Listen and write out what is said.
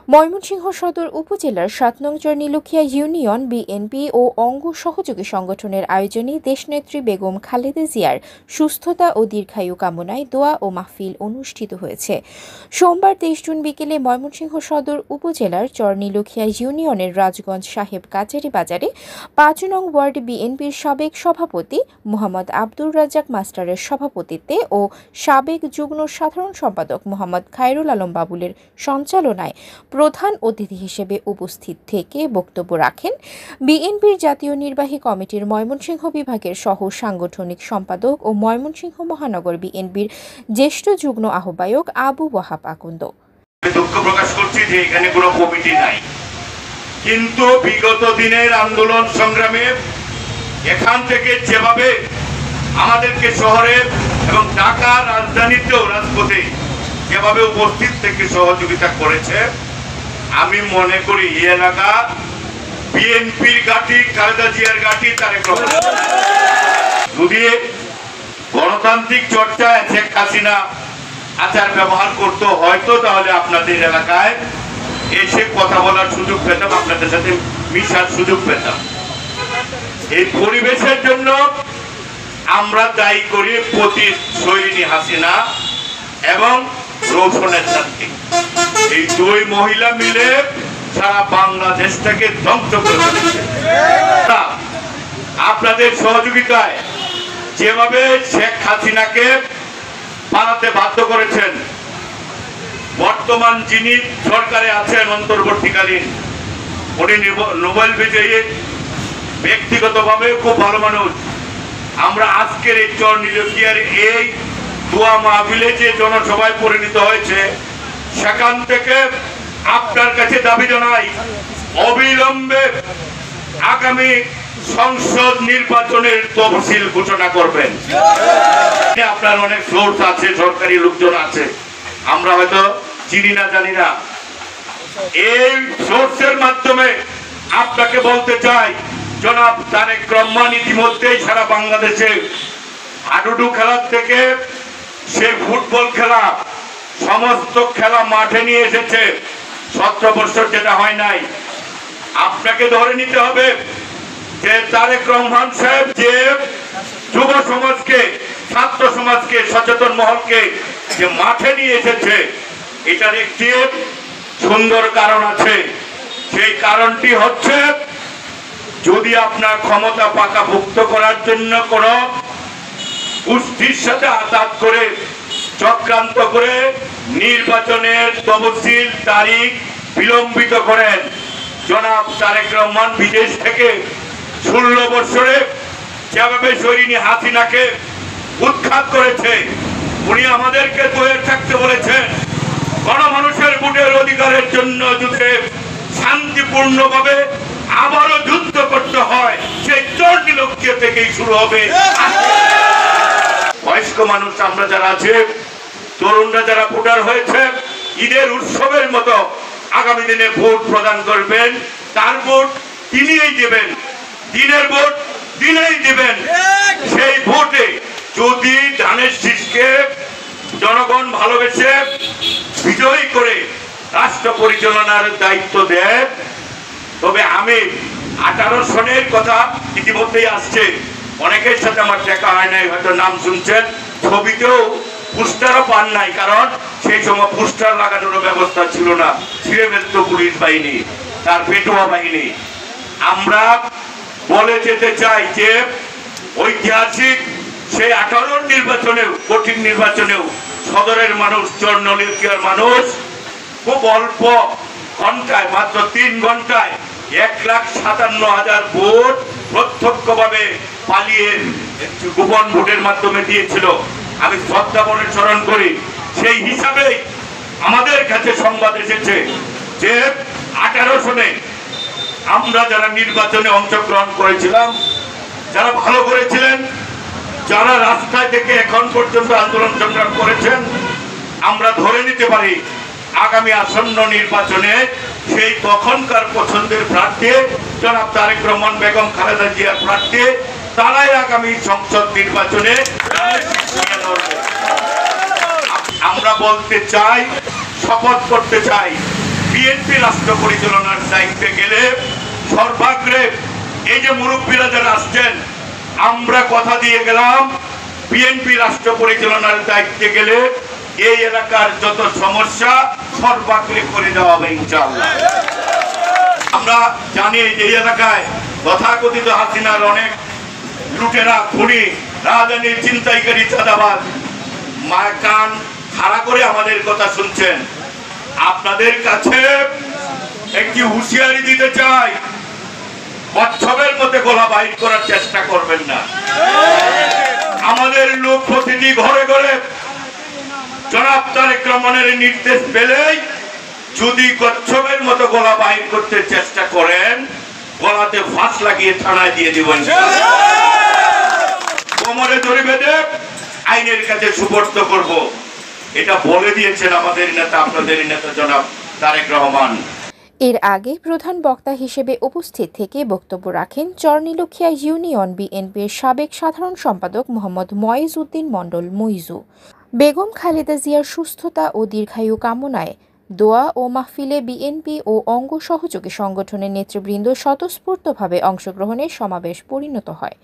ময়মনসিংহ সদর উপজেলার ৭ নং চরনীলুখিয়া ইউনিয়ন বিএনপি ও অঙ্গ সহযোগী সংগঠনের আয়োজনে দেশনেত্রী বেগম খালেদা জিয়ার সুস্থতা ও দীর্ঘায়ু কামনায় দোয়া ও মাহফিল অনুষ্ঠিত হয়েছে। সোমবার ২৩ জুন বিকেলে ময়মনসিংহ সদর উপজেলার চরনীলুখিয়া ইউনিয়নের রাজগঞ্জ সাহেব কাচারি বাজারে ৫ নং ওয়ার্ড বিএনপির সাবেক সভাপতি মোহাম্মদ আব্দুর রাজ্জাক মাস্টারের সভাপতিত্বে ও সাবেক যুগ্ম সাধারণ সম্পাদক মোহাম্মদ খায়রুল আলম বাবুলের সঞ্চালনায় প্রধান অতিথি হিসেবে উপস্থিত থেকে বক্তব্য রাখেন বিএনপির জাতীয় নির্বাহী কমিটির ময়মনসিংহ বিভাগের সহ সাংগঠনিক সম্পাদক ও ময়মনসিংহ মহানগর বিএনপির জ্যেষ্ঠ যুগ্ম আহ্বায়ক আবু ওয়াহাব আকন্দ। দুঃখ প্রকাশ করছি যে এখানে কোনো কমিটি নাই, কিন্তু বিগত দিনের আন্দোলন সংগ্রামে এখান থেকে যেভাবে আমাদেরকে শহরে এবং ঢাকা রাজধানীতেও রাজপথে যেভাবে উপস্থিত থেকে সহযোগিতা করেছে, আমি মনে করি এই এলাকা বিএনপির ঘাঁটি, খালেদা জিয়ার ঘাঁটি, তারেক রহমান। যদি গণতান্ত্রিক চর্চায় শেখ হাসিনা আচার ব্যবহার করতে হয়তো তাহলে আপনাদের এলাকায় এসে কথা বলার সুযোগ পেতাম, আপনাদের সাথে মিশার সুযোগ পেতাম। এই পরিবেশের জন্য আমরা দায়ী করি প্রতি সৈনী হাসিনা এবং রৌশনের সাথে। এই দুই মহিলা মিলে সারা বাংলাদেশটাকে ধ্বংস করে ফেলেছে। আপনাদের সহযোগিতায় যেভাবে শেখ হাসিনাকে পালাতে বাধ্য করেছেন, বর্তমান যিনি সরকারে আছেন অন্তর্বর্তীকালীন, উনি নোবেল বিজয়ী, ব্যক্তিগতভাবে খুব ভালো মানুষ। আমরা আজকের এই চরনীলুখিয়ার এই দোয়া মাহফিলে যে জনসভায় পরিণত হয়েছে, সেখান থেকে আপনার কাছে দাবি জানাই অবিলম্বে আগামী সংসদ নির্বাচনের তফসিল ঘোষণা করবেন। আপনার অনেক সোর্স আছে, সরকারি লোকজন আছে, আমরা হয়তো চিনি না, জানি না। এই সোর্সের মাধ্যমে আপনাকে বলতে চাই, জনাব তারেক রহমান ইতিমধ্যেই সারা বাংলাদেশে হাডুডু খেলার থেকে সে ফুটবল খেলা, সমস্ত খেলা মাঠে নিয়ে এসেছে। 17 বছর যেটা হয় নাই, আপনাকে ধরে নিতে হবে যে তারেক রহমান সাহেব যে যুব সমাজকে, ছাত্র সমাজকে, সচেতন মহলকে যে মাঠে নিয়ে এসেছে, এটার একটি সুন্দর কারণ আছে। সেই কারণটি হচ্ছে, যদি আপনার ক্ষমতা পাকাভুক্ত করার জন্য কোন গোষ্ঠীর সাথে আঘাত করে চক্রান্ত করে নির্বাচনের তফসিল তারিখ বিলম্বিত করেন, জনাব তারেক রহমান বিদেশ থেকে 16 বছরে যেভাবে সৈনী হাসিনাকে উৎখাত করেছে, উনি আমাদেরকে তৈরি থাকতে বলেছেন। গণমানুষের ভোটের অধিকারের জন্য যুদ্ধে শান্তিপূর্ণভাবে আবারও যুদ্ধ করতে হয়, সেই চরনীলুখিয়া থেকেই শুরু হবে। বয়স্ক মানুষ আমরা যারা আছে, তরুণরা যারা ভোটার হয়েছে, ঈদের উৎসবের মতো আগামী দিনে ভোট প্রদান করবেন। তার ভোট তিনিই দেবেন, দিনের ভোট দিনেই দেবেন। সেই ভোটে যদি ধানের শীষকে জনগণ ভালোবেসে বিজয়ী করে রাষ্ট্র পরিচালনার দায়িত্ব দেয়, তবে আমি 18 সনের কথা ইতিমধ্যেই আসছে, অনেকের সাথে আমার দেখা হয় নাই, হয়তো নাম শুনছেন, ছবিতেও পোস্টারও পান নাই, কারণ সেই সময় পোস্টার লাগানোর ব্যবস্থা ছিল না, ছিঁড়ে ফেলত পুলিশ বাহিনী, তার পেটোয়া বাহিনী। আমরা বলে যেতে চাই যে ঐতিহাসিক সেই 18 নির্বাচনেও, কঠিন নির্বাচনেও সদরের মানুষ, চরনীলুখিয়ার মানুষ খুব অল্প ঘন্টায়, মাত্র 3 ঘন্টায় 1,57,000 ভোট প্রত্যক্ষভাবে পালিয়ে গোপন ভোটের মাধ্যমে দিয়েছিল। আমি শ্রদ্ধা মনে স্মরণ করি। সেই হিসাবে আমাদের কাছে সংবাদ এসেছে যে 18 সনে আমরা যারা নির্বাচনে অংশগ্রহণ করেছিলাম, যারা ভালো করেছিলেন, যারা রাস্তায় থেকে এখন পর্যন্ত আন্দোলন সংগ্রাম করেছেন, আমরা ধরে নিতে পারি আগামী আসন্ন নির্বাচনে সেই তখনকার পছন্দের প্রার্থী জনাব তারেক রহমান, বেগম খালেদা জিয়ার প্রার্থী, তারাই আগামী সংসদ নির্বাচনে আমরা বলতে চাই, শপথ করতে চাই বিএনপি রাষ্ট্র পরিচালনার দায়িত্বে গেলে সর্বাগ্রে এই যে মুরব্বীরা যারা আসছেন, আমরা কথা দিয়ে গেলাম বিএনপি রাষ্ট্র পরিচালনার দায়িত্বে গেলে এই এলাকার যত সমস্যা সর্বাগ্রে করে দেওয়া হবে ইনশাআল্লাহ। আমরা জানি যে এই এলাকায় তথাকথিত হাসিনার অনেক লুটেরা, খুনি, রাজধানীর চিন্তাইকারী, চাঁদাবাজ মায়ের কান খাড়া করে আমাদের কথা শুনছেন। আপনাদের কাছে একটি হুঁশিয়ারি দিতে চাই, কচ্ছপের মধ্যে গলা বাইর করার চেষ্টা করবেন না। আমাদের লোক প্রতিটি ঘরে ঘরে জনাব তারেক রহমানের নির্দেশ পেলেই যদি কচ্ছপের মতো গলা বাইর করতে চেষ্টা করেন, গলাতে ফাঁস লাগিয়ে থানায় দিয়ে দিবেন, কোমরে দড়ি বেঁধে আইনের কাছে সুপর্দ করব। এটা বলে দিয়েছেন আমাদের নেতা, আপনাদের নেতা জনাব তারেক রহমান। এর আগে প্রধান বক্তা হিসেবে উপস্থিত থেকে বক্তব্য রাখেন চরনীলুখিয়া ইউনিয়ন বিএনপির সাবেক সাধারণ সম্পাদক মোহাম্মদ ময়েজ উদ্দিন মণ্ডল মুইজু। বেগম খালেদা জিয়ার সুস্থতা ও দীর্ঘায়ু কামনায় দোয়া ও মাহফিলে বিএনপি ও অঙ্গ সহযোগী সংগঠনের নেতৃবৃন্দ স্বতঃস্ফূর্তভাবে অংশগ্রহণের সমাবেশ পরিণত হয়।